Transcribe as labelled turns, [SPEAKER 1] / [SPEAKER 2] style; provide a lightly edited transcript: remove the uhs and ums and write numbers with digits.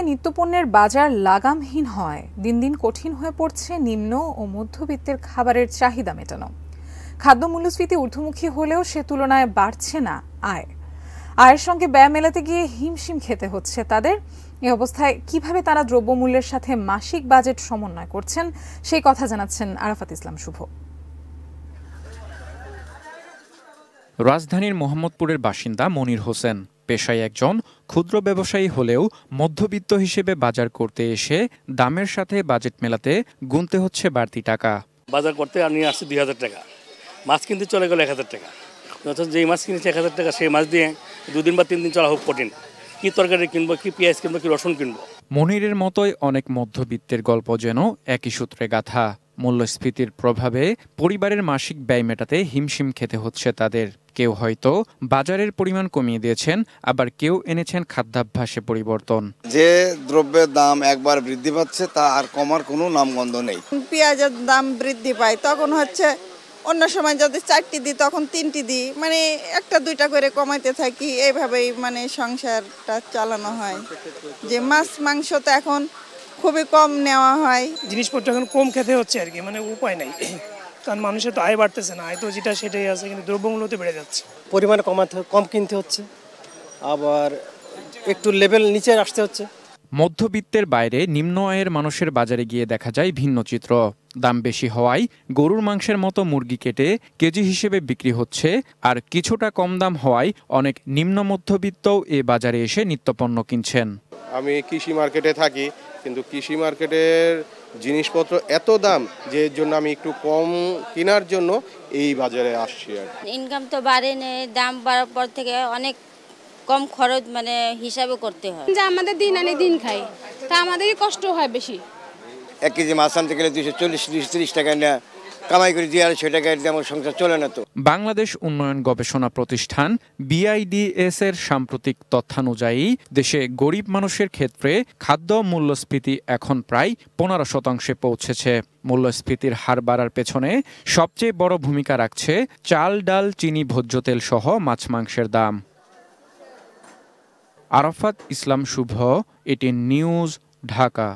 [SPEAKER 1] নিত্যপণ্যের বাজার লাগামহীন হয় দিন দিন কঠিন হয়ে পড়ছে নিম্ন ও মধ্যবিত্তের খাবারের চাহিদা মেটানো। খাদ্য মূল্যস্ফীতি ঊর্ধ্বমুখী হলেও সে তুলনায় বাড়ছে না আয়ের সঙ্গে ব্যয় মেলাতে গিয়ে হিমশিম খেতে হচ্ছে তাদের। এ অবস্থায় কিভাবে তারা দ্রব্যমূল্যের সাথে মাসিক বাজেট সমন্বয় করছেন সেই কথা জানাচ্ছেন আরাফাত ইসলাম শুভ।
[SPEAKER 2] রাজধানীর মোহাম্মদপুরের বাসিন্দা মনির হোসেন পেশায় একজন ক্ষুদ্র ব্যবসায়ী হলেও মধ্যবিত্ত হিসেবে বাজার করতে এসে দামের সাথে বাজেট মেলাতে গুনতে হচ্ছে বাড়তি টাকা।
[SPEAKER 3] বাজার করতে নিয়ে আসছে ২,০০০ টাকা, মাছ কিনতে চলে গেল ১,০০০ টাকা। অথচ যেই মাছ কিনেছে ১,০০০ টাকা, সেই মাছ দিয়ে ২ দিন বা ৩ দিন চলা খুব কঠিন। কি তরকারি কিনবো, কি পেঁয়াজ কিনবো, কি রসুন কিনবো।
[SPEAKER 2] মনিরের মতোই অনেক মধ্যবিত্তের গল্প যেন একই সূত্রে গাঁথা। মূল্যস্ফীতির প্রভাবে পরিবারের মাসিক ব্যয় মেটাতে হিমশিম খেতে হচ্ছে তাদের। কেউ হয়তো বাজারের পরিমাণ কমিয়ে দিয়েছেন, আবার কেউ এনেছেন খাদ্যাভ্যাসে পরিবর্তন।
[SPEAKER 4] যে দ্রব্যের দাম একবার বৃদ্ধি পাচ্ছে তা আর কমার কোনো নামগন্ধ নেই।
[SPEAKER 5] পেঁয়াজের দাম বৃদ্ধি পায় তখন হচ্ছে অন্য সময় যদি 4টি দিই তখন 3টি দিই, মানে 1-2টা করে কমাইতে থাকি। এইভাবেই মানে সংসারটা চালানো হয়। যে মাছ মাংস তো এখন খুবই কম নেওয়া হয়,
[SPEAKER 6] জিনিসপত্র এখন কম খেতে হচ্ছে আর কি, মানে উপায় নাই, কারণ মানুষের তো আয় বাড়তেছে না, আয় তো যেটা সেটাই আছে, কিন্তু দ্রব্যমূল্য তো বেড়ে যাচ্ছে।
[SPEAKER 7] পরিমাণ কম কিনতে হচ্ছে, আবার একটু লেভেল নিচে আসতে হচ্ছে।
[SPEAKER 2] মধ্যবিত্তের বাইরে নিম্ন আয়ের মানুষের বাজারে গিয়ে দেখা যায় ভিন্ন চিত্র। দাম বেশি হওয়ায় গরুর মাংসের মতো মুরগি কেটে কেজি হিসেবে বিক্রি হচ্ছে, আর কিছুটা কম দাম হওয়ায় অনেক নিম্ন মধ্যবিত্তও এ বাজারে এসে নিত্যপণ্য কিনছেন।
[SPEAKER 8] আমি কৃষি মার্কেটে থাকি, কিন্তু কৃষি মার্কেটের জিনিসপত্র এত দাম যে এর জন্য আমি একটু কম কেনার জন্য এই বাজারে আসছি। আর
[SPEAKER 9] ইনকাম তো বাড়েনি, দাম বাড়ার পর থেকে অনেক কম খরচ মানে হিসাবে করতে হয়।
[SPEAKER 10] যে আমাদের দিন আনে দিন খাই, তা আমাদেরই কষ্ট হয় বেশি।
[SPEAKER 4] 1 কেজি মাছ আনতে গেলে 240-230 টাকা নেয়, কামাই করে 250 টাকা দিয়ে আমার সংসার চলে না তো।
[SPEAKER 2] বাংলাদেশ উন্নয়ন গবেষণা প্রতিষ্ঠান BIDS এর সাম্প্রতিক তথ্যানুযায়ী দেশে গরিব মানুষের ক্ষেত্রে খাদ্য মূল্যস্ফীতি এখন প্রায় 15% পৌঁছেছে। মূল্যস্ফীতির হার বাড়ার পেছনে সবচেয়ে বড় ভূমিকা রাখছে চাল, ডাল, চিনি, ভোজ্য তেল সহ মাছ মাংসের দাম। আরাফাত ইসলাম শুভ, ATN নিউজ, ঢাকা।